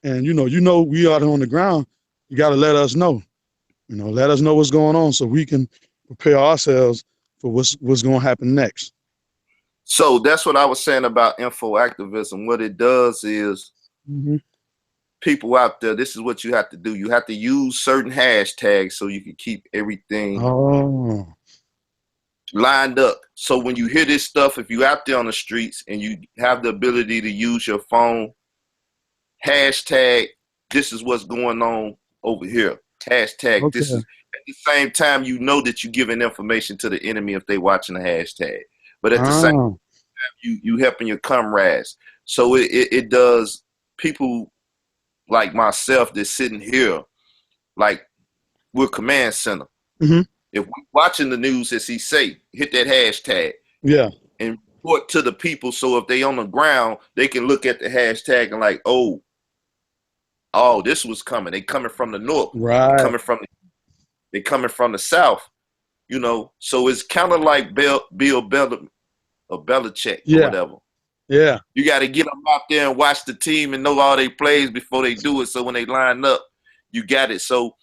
and we are on the ground, you got to let us know. Let us know what's going on so we can prepare ourselves for what's going to happen next. So that's what I was saying about info activism. What it does is people out there, this is what you have to do. You have to use certain hashtags so you can keep everything lined up. So when you hear this stuff, if you're out there on the streets and you have the ability to use your phone, hashtag, this is what's going on over here. Hashtag, this is, at the same time, that you're giving information to the enemy if they watching the hashtag. But at the same time, you helping your comrades. So it does people like myself that's sitting here, like we're command center. If we're watching the news, as he say, hit that hashtag. Yeah. And report to the people, so if they on the ground, they can look at the hashtag and like, oh, this was coming. They coming from the north. Right. They coming from the south. So it's kind of like Bill Belichick or whatever. Yeah. You got to get them out there and watch the team and know all they plays before they do it. So when they line up, you got it. So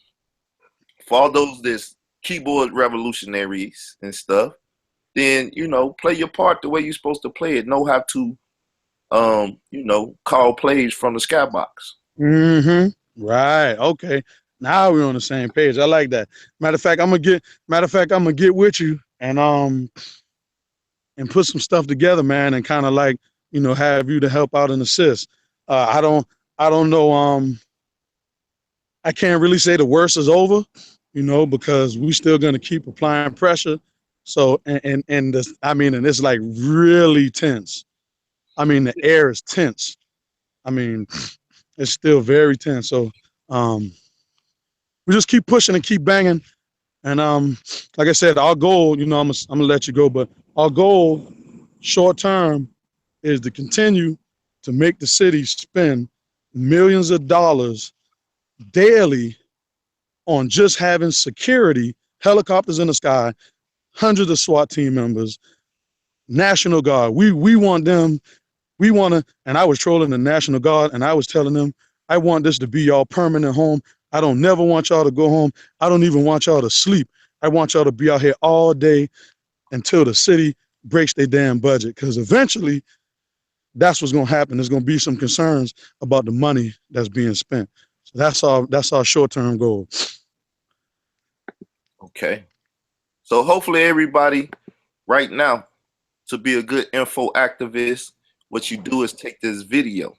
for all those that's keyboard revolutionaries and stuff, then, play your part the way you're supposed to play it. Know how to, call plays from the skybox. Right. Okay. Now we're on the same page. I like that. Matter of fact, I'm gonna get with you and put some stuff together, man, and kind of like, have you to help out and assist. I don't know. I can't really say the worst is over, because we still gonna keep applying pressure. So and it's like really tense. The air is tense. It's still very tense. So we just keep pushing and keep banging. And like I said, our goal, I'm gonna let you go, but our goal short term is to continue to make the city spend millions of dollars daily on just having security, helicopters in the sky, hundreds of SWAT team members, National Guard. We want them. And I was trolling the National Guard, and I was telling them, I want this to be y'all permanent home. I don't never want y'all to go home. I don't even want y'all to sleep. I want y'all to be out here all day until the city breaks their damn budget. Because eventually, that's what's going to happen. There's going to be some concerns about the money that's being spent. So that's our short-term goal. Okay. So hopefully everybody right now, to be a good info activist, what you do is take this video,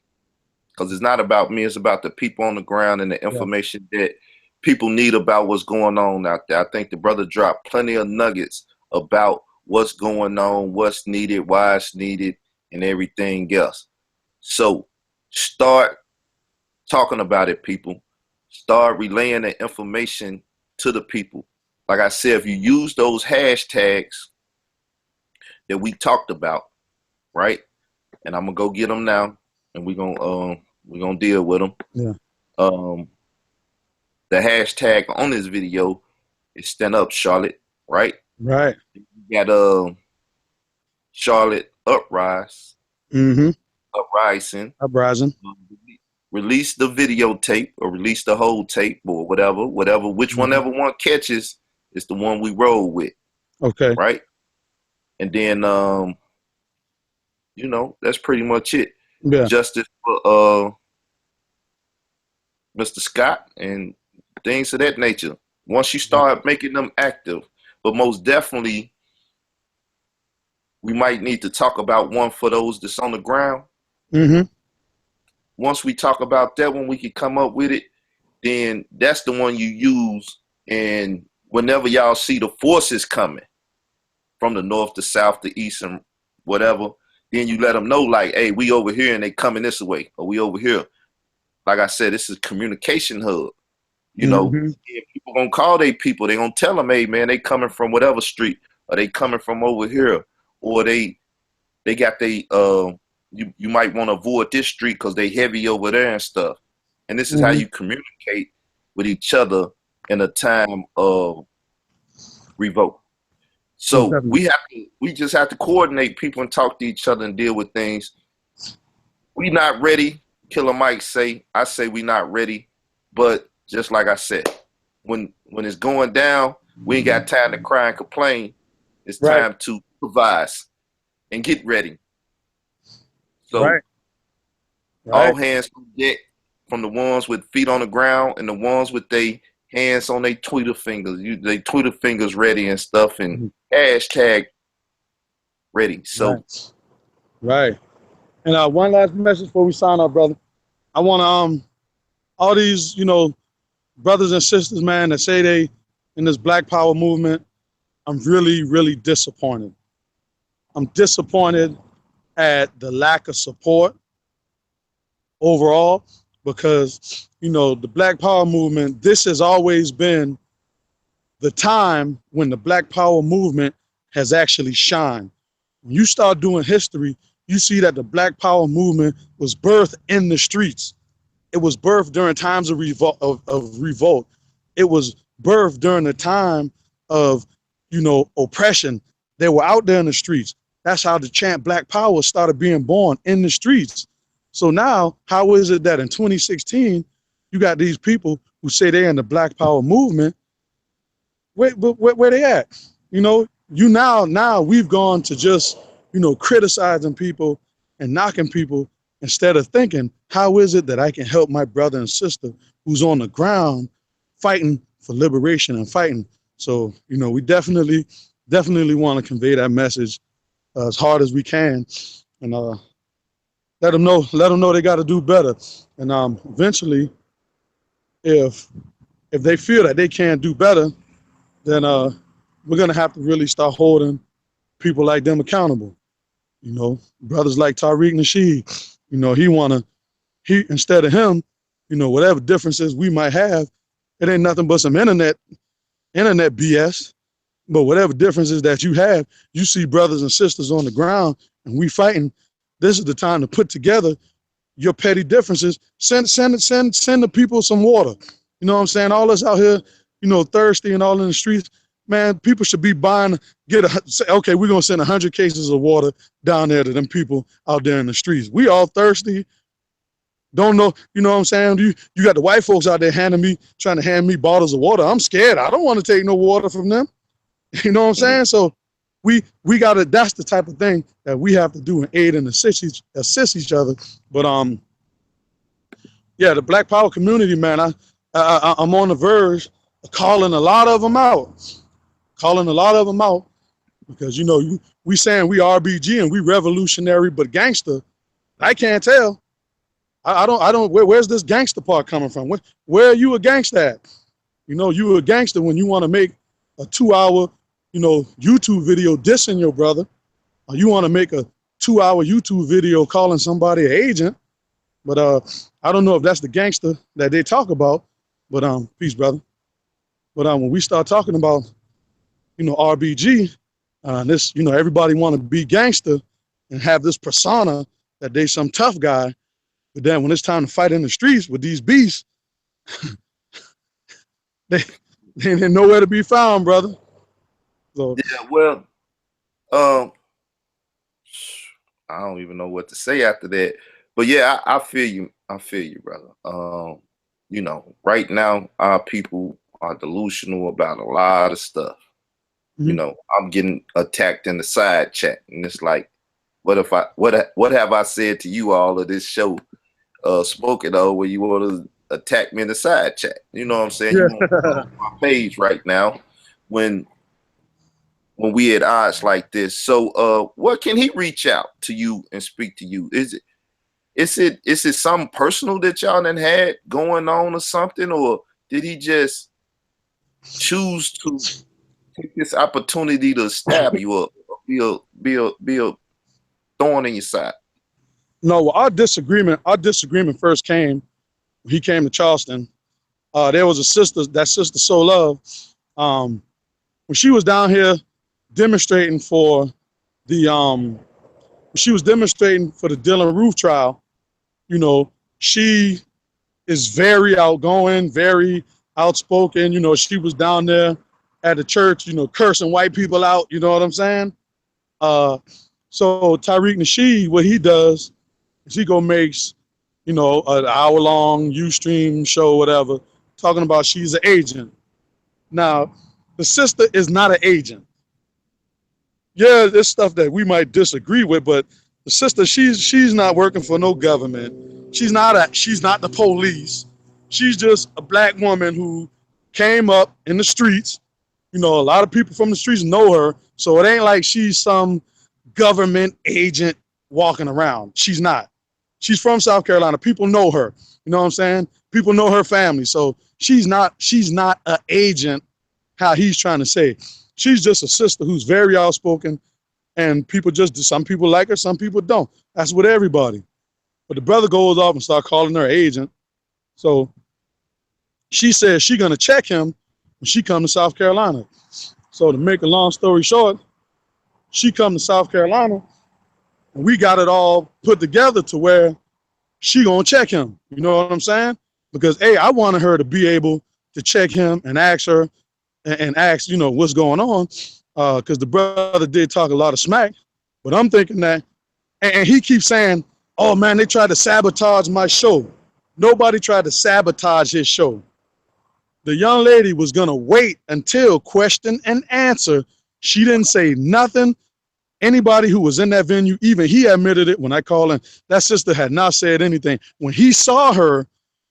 because it's not about me, it's about the people on the ground and the information that people need about what's going on out there. I think the brother dropped plenty of nuggets about what's going on, what's needed, why it's needed, and everything else. So start talking about it, people. Start relaying the information to the people. Like I said, if you use those hashtags that we talked about, right? And I'm gonna go get them now, and we're gonna deal with them. Yeah. The hashtag on this video is Stand Up Charlotte, right? Right. You got Charlotte Uprise. Uprising. Release the videotape or release the whole tape or whatever, whichever one catches is the one we roll with. Okay. Right? And then that's pretty much it. Yeah. Justice for Mr. Scott and things of that nature. Once you start making them active, but most definitely we might need to talk about one for those that's on the ground. Once we talk about that one, we can come up with it. Then that's the one you use. And whenever y'all see the forces coming from the north, the south, the east, and whatever, then you let them know, like, hey, we over here and they coming this way, or we over here. Like I said, this is a communication hub. If people gonna call their people, they gonna tell them, hey man, they coming from whatever street, or they coming from over here, or they got they you might want to avoid this street because they heavy over there and stuff. And this is how you communicate with each other in a time of Revolt. Most So definitely. we just have to coordinate people and talk to each other and deal with things. We not ready. Killer Mike say, I say we not ready. But just like I said, when it's going down, we ain't got time to cry and complain. It's Right. time to improvise and get ready. So Right. all Right. hands on deck, from the ones with feet on the ground and the ones with their hands on their Twitter fingers. They Twitter fingers ready and stuff, and Mhm. hashtag ready. So Right. Right. And one last message before we sign up, brother. I want to all these, brothers and sisters, man, that say they in this Black Power movement. I'm really, really disappointed. I'm disappointed at the lack of support overall because, the Black Power movement, this has always been the time when the Black Power movement has actually shined. When you start doing history, you see that the Black Power movement was birthed in the streets. It was birthed during times of revolt. It was birthed during the time of, oppression. They were out there in the streets. That's how the chant Black Power started being born, in the streets. So now, how is it that in 2016, you got these people who say they're in the Black Power movement? Where they at? Now we've gone to just, criticizing people and knocking people instead of thinking, how is it that I can help my brother and sister who's on the ground fighting for liberation and fighting? So, we definitely want to convey that message as hard as we can, and let them know they got to do better. And eventually, if they feel that they can't do better, then we're gonna have to really start holding people like them accountable. Brothers like Tariq Nasheed. He instead of him, whatever differences we might have, it ain't nothing but some internet BS. But whatever differences that you have, you see brothers and sisters on the ground, and we fighting. This is the time to put together your petty differences. Send the people some water. You know what I'm saying? All us out here, thirsty and all in the streets. Man, people should be buying. Say, okay, we're gonna send 100 cases of water down there to them people out there in the streets. We all thirsty. Don't know, you know what I'm saying? You got the white folks out there trying to hand me bottles of water. I'm scared. I don't want to take no water from them. You know what I'm saying? So we gotta. That's the type of thing that we have to do and aid and assist each other. But yeah, the Black Power community, man. I'm on the verge of calling a lot of them out. Because we saying we RBG and we revolutionary, but gangster. I can't tell. I don't. Where's this gangster part coming from? Where are you a gangster at? You a gangster when you want to make a 2-hour, YouTube video dissing your brother, or you want to make a 2-hour YouTube video calling somebody an agent. But I don't know if that's the gangster that they talk about. But peace, brother. But when we start talking about, RBG, this, everybody want to be gangster and have this persona that they some tough guy. But then when it's time to fight in the streets with these beasts, they ain't nowhere to be found, brother. So yeah, well, um, I don't even know what to say after that. But yeah, I feel you. I feel you, brother. Right now our people are delusional about a lot of stuff. I'm getting attacked in the side chat, and it's like, what have I said to you all of this show, spoken of, where you want to attack me in the side chat? You know what I'm saying? yeah. You want to come on my page right now when we at odds like this. So what can he reach out to you and speak to you? Is it something personal that y'all done had going on or something, or did he just choose to take this opportunity to stab you up, or be a thorn in your side? No, well, our disagreement first came when he came to Charleston. There was a sister, that sister So Love, when she was down here demonstrating for the Dylan Roof trial. She is very outgoing, very outspoken. She was down there at the church, you know, cursing white people out. You know what I'm saying? So Tariq Nasheed, what he does is he go makes, you know, an hour-long Ustream show, whatever, talking about she's an agent. Now, the sister is not an agent. Yeah, there's stuff that we might disagree with, but the sister, she's not working for no government. She's not the police. She's just a black woman who came up in the streets. You know, a lot of people from the streets know her, so it ain't like she's some government agent walking around. She's not. She's from South Carolina. People know her. You know what I'm saying? People know her family. So she's not an agent, how he's trying to say. She's just a sister who's very outspoken, and some people like her, some people don't. That's with everybody. But the brother goes off and start calling her agent. So she says she's gonna check him when she come to South Carolina. So to make a long story short, she come to South Carolina, and we got it all put together to where she gonna check him. You know what I'm saying? Because I wanted her to be able to check him and ask her and ask, you know, what's going on, because the brother did talk a lot of smack. But I'm thinking that, and he keeps saying, oh man, they tried to sabotage my show. Nobody tried to sabotage his show. The young lady was gonna wait until question and answer. She didn't say nothing. Anybody who was in that venue, even he admitted it when I called him, that sister had not said anything. When he saw her,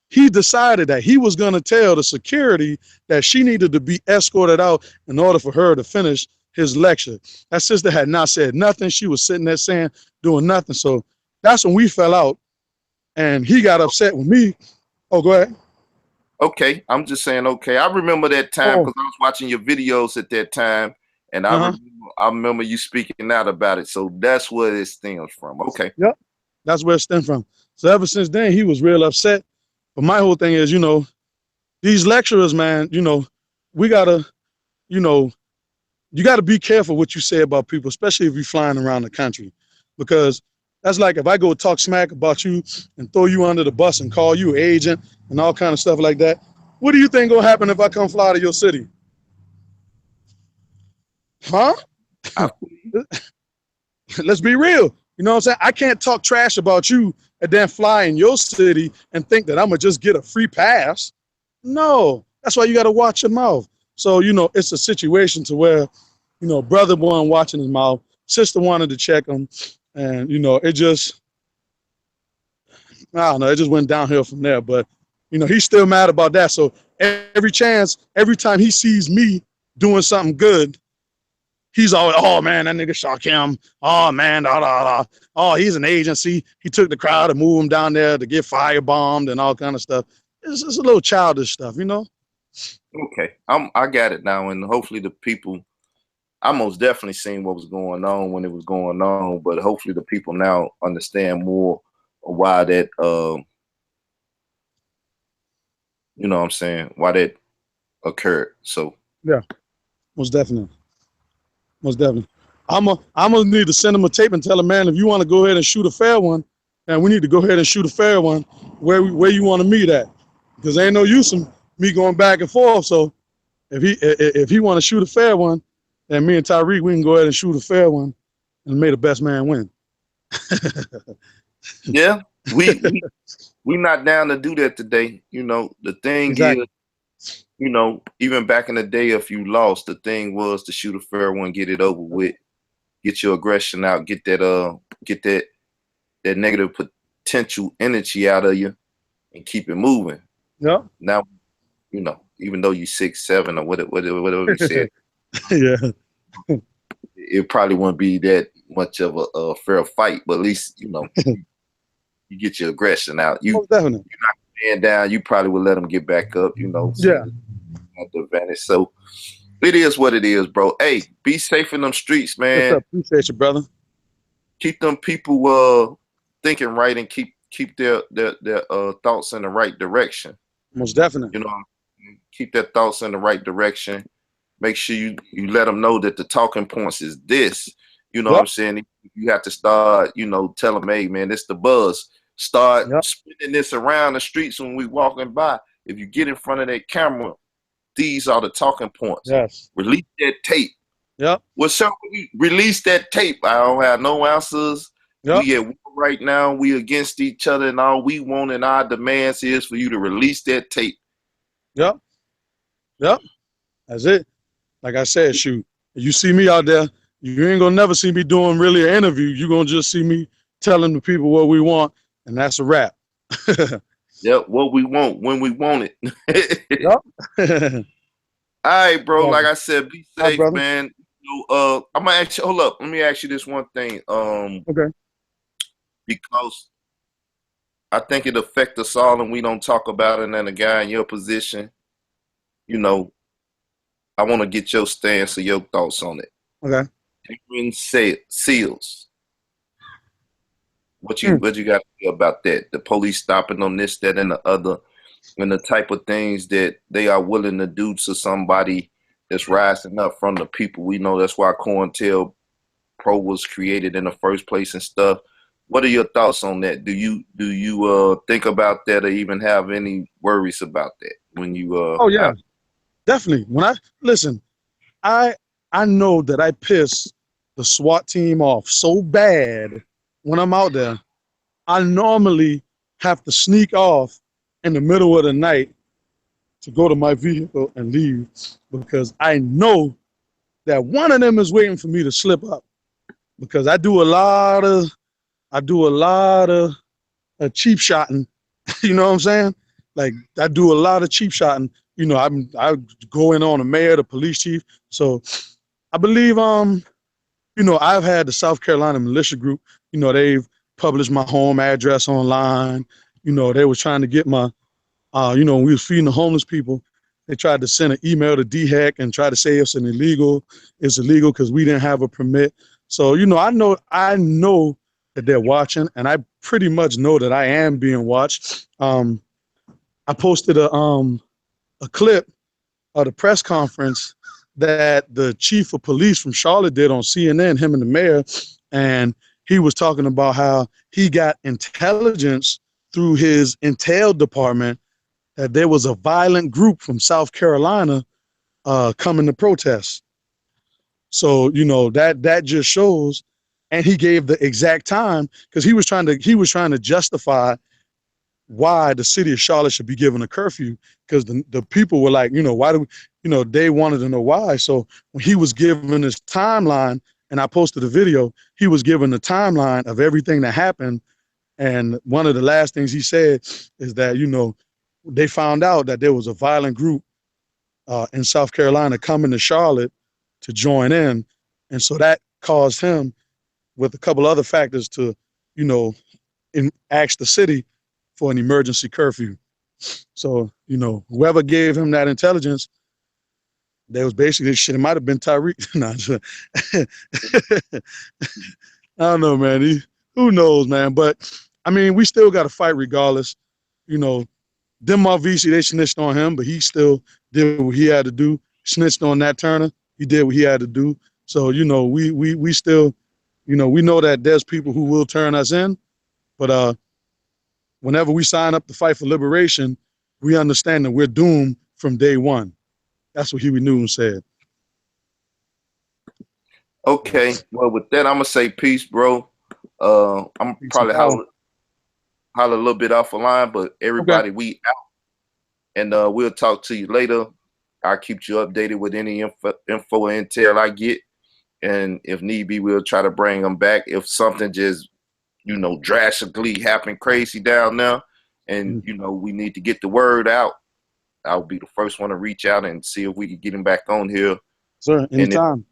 he decided that he was going to tell the security that she needed to be escorted out in order for her to finish his lecture. That sister had not said nothing. She was sitting there saying, doing nothing. So that's when we fell out, and he got upset with me. Oh, go ahead. Okay, I'm just saying, okay. I remember that time because I was watching your videos at that time, and I remember you speaking out about it. So that's where it stems from. Okay. Yep, that's where it stemmed from. So ever since then, he was real upset. But my whole thing is, you know, these lecturers, man, you know, we gotta, you know, you gotta be careful what you say about people, especially if you're flying around the country, because that's like if I go talk smack about you and throw you under the bus and call you an agent and all kind of stuff like that. What do you think gonna happen if I come fly to your city? Huh? Let's be real. You know what I'm saying? I can't talk trash about you and then fly in your city and think that I'm gonna just get a free pass. No, that's why you got to watch your mouth. So, you know, it's a situation to where, you know, brother wasn't watching his mouth, sister wanted to check him, and, you know, it just, I don't know, it just went downhill from there. But, you know, he's still mad about that. So every time he sees me doing something good, he's always, oh man, that nigga Shakem. Oh man, oh, he's an agency. He took the crowd and moved him down there to get firebombed and all kind of stuff. It's a little childish stuff, you know? Okay, I got it now, and hopefully the people, I most definitely seen what was going on when it was going on, but hopefully the people now understand more of why that, you know what I'm saying, why that occurred. So yeah, most definitely. Most definitely. I'm gonna need to send him a tape and tell him, man, if you want to go ahead and shoot a fair one, and we need to go ahead and shoot a fair one where you want to meet at, because ain't no use in me going back and forth. So if he want to shoot a fair one, then me and Tyreek, we can go ahead and shoot a fair one and may the best man win. yeah, we not down to do that today. You know, the thing Exactly. is, you know, even back in the day, if you lost, the thing was to shoot a fair one, get it over with, get your aggression out, get that negative potential energy out of you, and keep it moving. Yeah. Now, you know, even though you 6'7" or whatever you said, yeah, it probably wouldn't be that much of a fair fight. But at least, you know, you get your aggression out. most definitely. You're not stand down. You probably would let them get back up. You know, so Yeah. at the advantage. So it is what it is, bro. Hey, be safe in them streets, man. Appreciate you, brother. Keep them people thinking right and keep their thoughts in the right direction. Most definitely. You know, keep their thoughts in the right direction. Make sure you let them know that the talking points is this. You know what I'm saying? You have to start, you know, tell them, hey, man, it's the buzz. Start spinning this around the streets when we walking by. If you get in front of that camera, these are the talking points. Yes. Release that tape. Yep. What's up? Release that tape. I don't have no answers. Yep. We at war right now. We against each other, and all we want and our demands is for you to release that tape. Yep. Yep. That's it. Like I said, shoot, you see me out there, you ain't gonna never see me doing really an interview. You're gonna just see me telling the people what we want, and that's a wrap. Yep, what we want when we want it. Yep. All right, bro. Brother. Like I said, be All right, safe, brother. man. I'm gonna ask you. Hold up. Let me ask you this one thing. Okay. Because I think it affects us all, and we don't talk about it. And a guy in your position, you know, I want to get your stance or your thoughts on it. Okay. SEALs. What you got to say about that? The police stopping them, this, that, and the other, and the type of things that they are willing to do to somebody that's rising up from the people. We know that's why COINTELPRO was created in the first place and stuff. What are your thoughts on that? Do you think about that or even have any worries about that when you Oh yeah, definitely. When I listen, I know that I piss the SWAT team off so bad when I'm out there. I normally have to sneak off in the middle of the night to go to my vehicle and leave because I know that one of them is waiting for me to slip up because I do a lot of cheap shotting. You know what I'm saying? Like I do a lot of cheap shotting. You know, I go in on the mayor, the police chief. So I believe you know, I've had the South Carolina militia group, you know, they've published my home address online. You know, they were trying to get my you know, when we was feeding the homeless people, they tried to send an email to DHEC and try to say it's illegal because we didn't have a permit. So, you know, I know that they're watching, and I pretty much know that I am being watched. I posted a clip of the press conference that the chief of police from Charlotte did on CNN, him and the mayor, and he was talking about how he got intelligence through his intel department that there was a violent group from South Carolina coming to protest. So, you know, that just shows, and he gave the exact time because he was trying to justify why the city of Charlotte should be given a curfew because the people were like, you know, why do we, you know, they wanted to know why. So when he was given his timeline, and I posted a video, he was given the timeline of everything that happened. And one of the last things he said is that, you know, they found out that there was a violent group in South Carolina coming to Charlotte to join in. And so that caused him, with a couple other factors, to, you know, ask the city for an emergency curfew. So, you know, whoever gave him that intelligence, there was basically shit. It might have been Tyreek. I don't know, man. Who knows, man? But I mean, we still got to fight regardless. You know, them VC, they snitched on him, but he still did what he had to do. Snitched on Nat Turner. He did what he had to do. So, you know, we still, you know, we know that there's people who will turn us in, but whenever we sign up to fight for liberation, we understand that we're doomed from day one. That's what Huey Newton said. Okay. Well, with that, I'm gonna say peace, bro. I'm Peace probably holler a little bit off the line, but everybody, Okay. we out, and we'll talk to you later. I'll keep you updated with any info or intel I get, and if need be, we'll try to bring them back. If something just, you know, drastically happened crazy down there, and you know, we need to get the word out, I'll be the first one to reach out and see if we can get him back on here. Sir, anytime.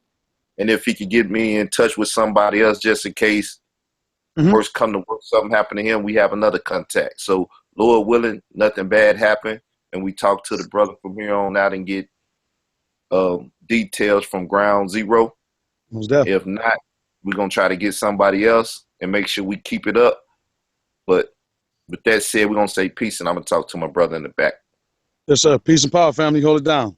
And if he could get me in touch with somebody else, just in case worst come to worst, something happened to him, we have another contact. So, Lord willing, nothing bad happened, and we talk to the brother from here on out and get details from ground zero. Most definitely. If not, we're gonna try to get somebody else and make sure we keep it up. But with that said, we're gonna say peace, and I'm gonna talk to my brother in the back. Yes, sir. Peace and power, family. Hold it down.